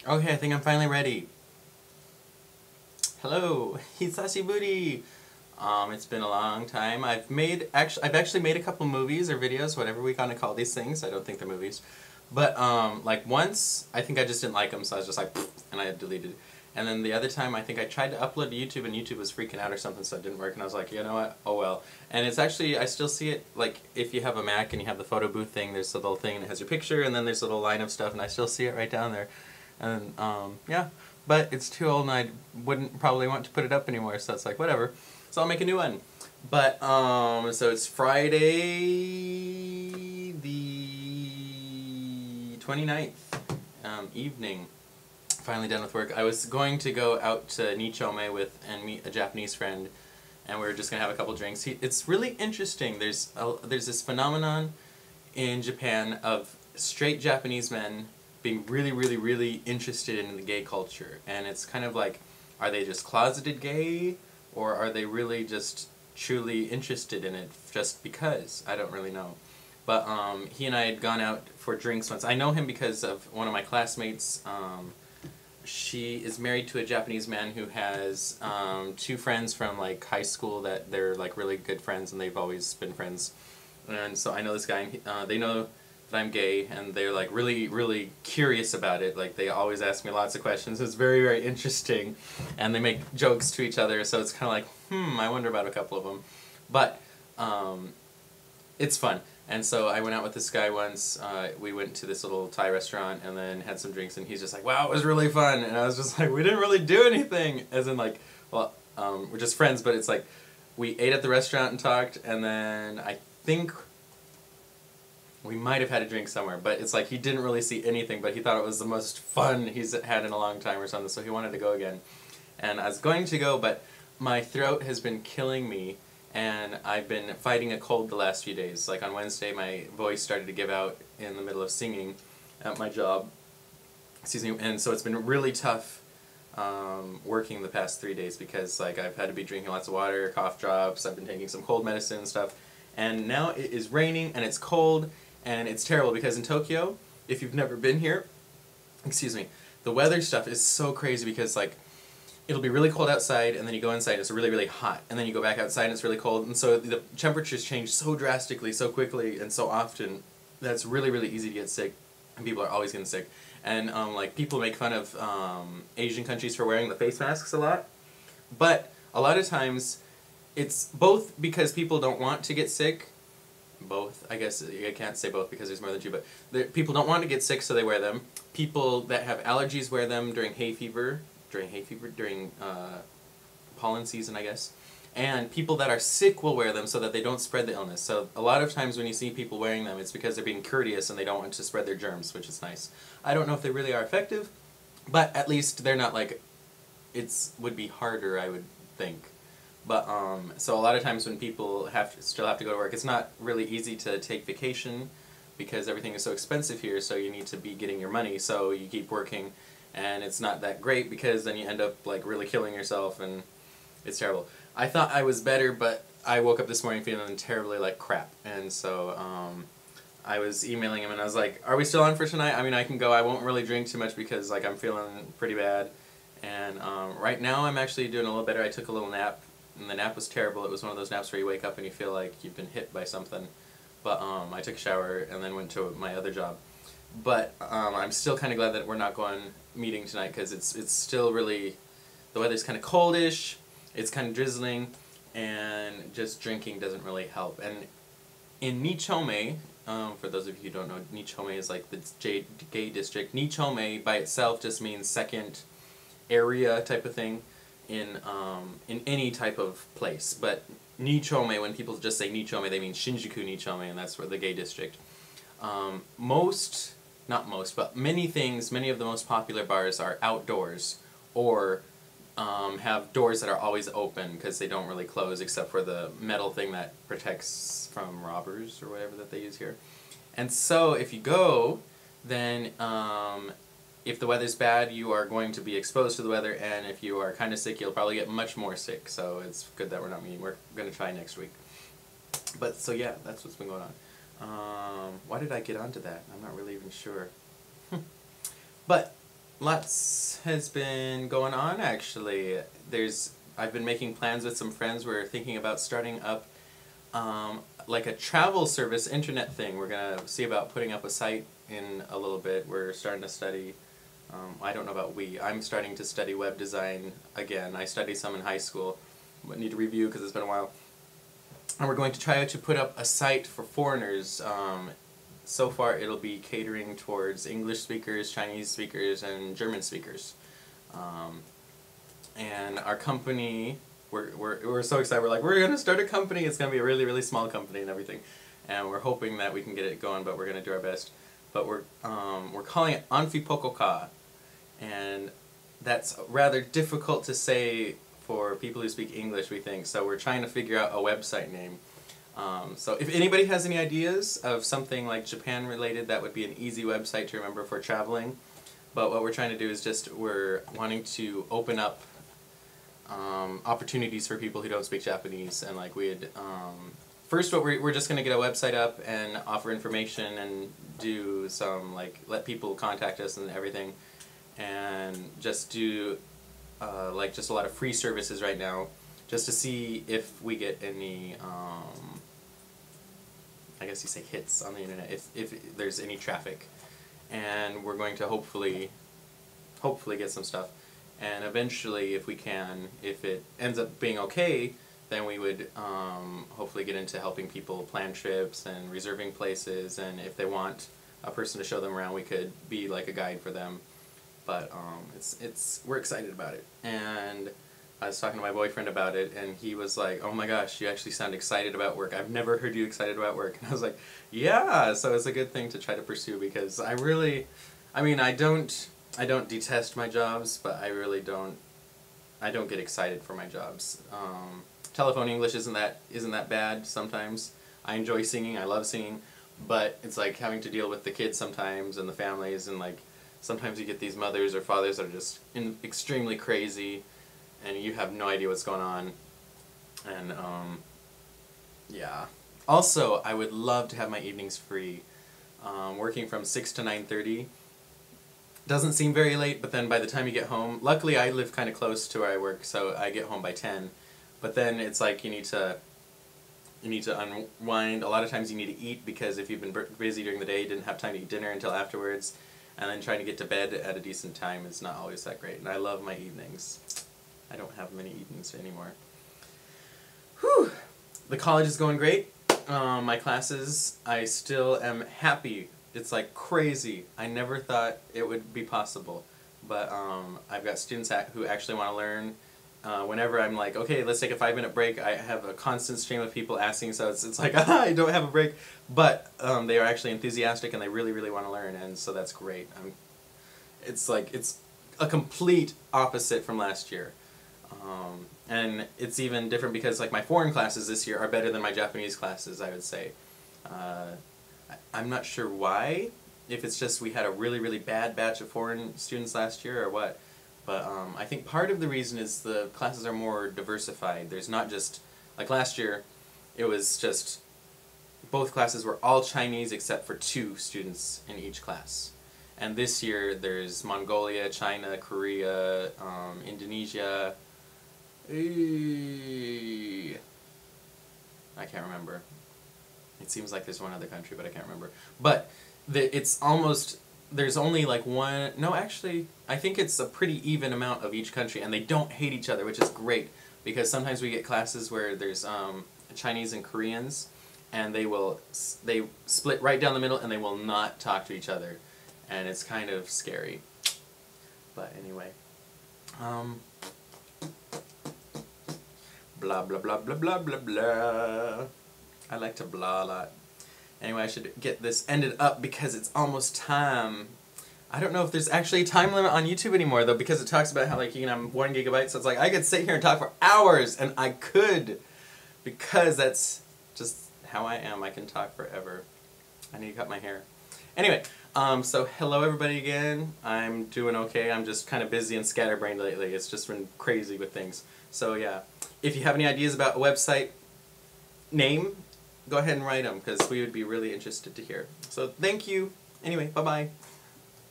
Okay, I think I'm finally ready. Hello, Hisashi Booty. It's been a long time. I've actually made a couple movies or videos, whatever we kind of call these things. I don't think they're movies, but like once I think I just didn't like them, so I was just like, and I deleted. And then the other time I think I tried to upload to YouTube and YouTube was freaking out or something, so it didn't work. And I was like, you know what? Oh well. And it's actually I still see it like if you have a Mac and you have the photo booth thing. There's a little thing and it has your picture, and then there's a little line of stuff, and I still see it right down there. And yeah, but it's too old and I wouldn't probably want to put it up anymore, so it's like whatever. So I'll make a new one. But so it's Friday the 29th evening. Finally done with work. I was going to go out to Nichome and meet a Japanese friend, and we were just gonna have a couple drinks. It's really interesting. There's this phenomenon in Japan of straight Japanese men being really, really, really interested in the gay culture. And it's kind of like, are they just closeted gay, or are they really just truly interested in it just because? I don't really know. But he and I had gone out for drinks once. I know him because of one of my classmates. She is married to a Japanese man who has two friends from like high school that they're like really good friends, and they've always been friends. And so I know this guy, and they know that I'm gay, and they're like really, really curious about it. Like they always ask me lots of questions. It's very, very interesting, and they make jokes to each other. So it's kind of like, I wonder about a couple of them, but it's fun. And so I went out with this guy once. We went to this little Thai restaurant and then had some drinks, and he's just like, "Wow, it was really fun." And I was just like, "We didn't really do anything," as in like, well, we're just friends, but it's like we ate at the restaurant and talked, and then I think we might have had a drink somewhere, but it's like he didn't really see anything, but he thought it was the most fun he's had in a long time or something, so he wanted to go again. And I was going to go, but my throat has been killing me, and I've been fighting a cold the last few days. Like on Wednesday, my voice started to give out in the middle of singing at my job. Excuse me, and so it's been really tough working the past 3 days because like I've had to be drinking lots of water, cough drops, I've been taking some cold medicine and stuff. And now it is raining and it's cold. And it's terrible because in Tokyo, if you've never been here, excuse me, the weather stuff is so crazy because like it'll be really cold outside and then you go inside and it's really, really hot, and then you go back outside and it's really cold, and so the temperatures change so drastically, so quickly, and so often that it's really, really easy to get sick, and people are always getting sick. And like people make fun of Asian countries for wearing the face masks a lot, but a lot of times it's both because people don't want to get sick. Both. I guess I can't say both because there's more than two, but people don't want to get sick, so they wear them. People that have allergies wear them during during pollen season, I guess. And people that are sick will wear them so that they don't spread the illness. So a lot of times when you see people wearing them, it's because they're being courteous and they don't want to spread their germs, which is nice. I don't know if they really are effective, but at least they're not like, would be harder, I would think. But so a lot of times when people still have to go to work, it's not really easy to take vacation because everything is so expensive here, so you need to be getting your money, so you keep working, and it's not that great because then you end up like really killing yourself, and it's terrible. I thought I was better, but I woke up this morning feeling terribly like crap, and so I was emailing him and I was like, "Are we still on for tonight? I mean, I can go. I won't really drink too much because like I'm feeling pretty bad." And right now I'm actually doing a little better. I took a little nap, and the nap was terrible. It was one of those naps where you wake up and you feel like you've been hit by something. But I took a shower and then went to my other job. But I'm still kind of glad that we're not going meeting tonight because it's still really, the weather's kind of coldish, it's kind of drizzling, and just drinking doesn't really help. And in Nichome, for those of you who don't know, Nichome is like the gay district. Nichome by itself just means second area type of thing in any type of place. But Nichome, when people just say Nichome, they mean Shinjuku Nichome, and that's where the gay district. Not most, but many of the most popular bars are outdoors, or have doors that are always open because they don't really close except for the metal thing that protects from robbers or whatever that they use here. And so if you go, then if the weather's bad, you are going to be exposed to the weather, and if you are kind of sick, you'll probably get much more sick, so it's good that we're not meeting. We're going to try next week. But, so yeah, that's what's been going on. Why did I get onto that? I'm not really even sure. But Lots has been going on actually. I've been making plans with some friends. We're thinking about starting up like a travel service internet thing. We're gonna see about putting up a site in a little bit. We're starting to study. I don't know about I'm starting to study web design again. I studied some in high school, but need to review because it's been a while. And we're going to try to put up a site for foreigners. So far it'll be catering towards English speakers, Chinese speakers, and German speakers. And our company, we're so excited. We're like, we're going to start a company. It's going to be a really, really small company and everything. And we're hoping that we can get it going, but we're going to do our best. But we're calling it Anfipokoka. And that's rather difficult to say for people who speak English, we think. So we're trying to figure out a website name. So if anybody has any ideas of something like Japan related, that would be an easy website to remember for traveling. But what we're trying to do is we're wanting to open up opportunities for people who don't speak Japanese, and like first we're just going to get a website up and offer information and do some let people contact us and everything, and just do just a lot of free services right now, just to see if we get any I guess you say hits on the internet, if there's any traffic, and we're going to hopefully get some stuff. And eventually, if it ends up being okay, then we would hopefully get into helping people plan trips and reserving places, and if they want a person to show them around, we could be like a guide for them. But we're excited about it. And I was talking to my boyfriend about it, and he was like, "Oh my gosh, you actually sound excited about work. I've never heard you excited about work." And I was like, "Yeah." So it's a good thing to try to pursue, because I don't detest my jobs, but I don't get excited for my jobs. Telephone English isn't that bad sometimes. I enjoy singing, I love singing, but it's like having to deal with the kids sometimes and the families, and sometimes you get these mothers or fathers that are just extremely crazy, and you have no idea what's going on. And yeah. Also, I would love to have my evenings free. Working from 6 to 9:30 doesn't seem very late, but then by the time you get home, luckily I live kind of close to where I work, so I get home by 10. But then it's like you need to unwind. A lot of times you need to eat, because if you've been busy during the day, you didn't have time to eat dinner until afterwards, and then trying to get to bed at a decent time is not always that great. And I love my evenings. I don't have many evenings anymore. Whew! The college is going great. My classes, I still am happy. It's like crazy. I never thought it would be possible. But I've got students who actually want to learn. Whenever I'm like, okay, let's take a 5-minute break, I have a constant stream of people asking, so it's like, I don't have a break. But they are actually enthusiastic, and they really, really want to learn, and so that's great. It's a complete opposite from last year. And it's even different because my foreign classes this year are better than my Japanese classes, I would say. I'm not sure why, if it's just we had a really, really bad batch of foreign students last year or what, but I think part of the reason is the classes are more diversified. There's not just, like last year, it was just, both classes were all Chinese except for 2 students in each class. And this year there's Mongolia, China, Korea, Indonesia, I can't remember. It seems like there's one other country, but I can't remember. But there's only one, no actually, I think it's a pretty even amount of each country, and they don't hate each other, which is great, because sometimes we get classes where there's Chinese and Koreans, and they split right down the middle, and they will not talk to each other, and it's kind of scary. But anyway, blah blah blah blah blah blah blah. I like to blah a lot. Anyway, I should get this ended up because it's almost time. I don't know if there's actually a time limit on YouTube anymore, though, because it talks about how you can have 1 gigabyte, so it's like I could sit here and talk for hours, and I could, because that's just how I am. I can talk forever. I need to cut my hair. Anyway, so hello everybody again. I'm doing okay. I'm just kind of busy and scatterbrained lately. It's just been crazy with things. So yeah, if you have any ideas about a website name, go ahead and write them, because we would be really interested to hear. So thank you. Anyway, bye-bye.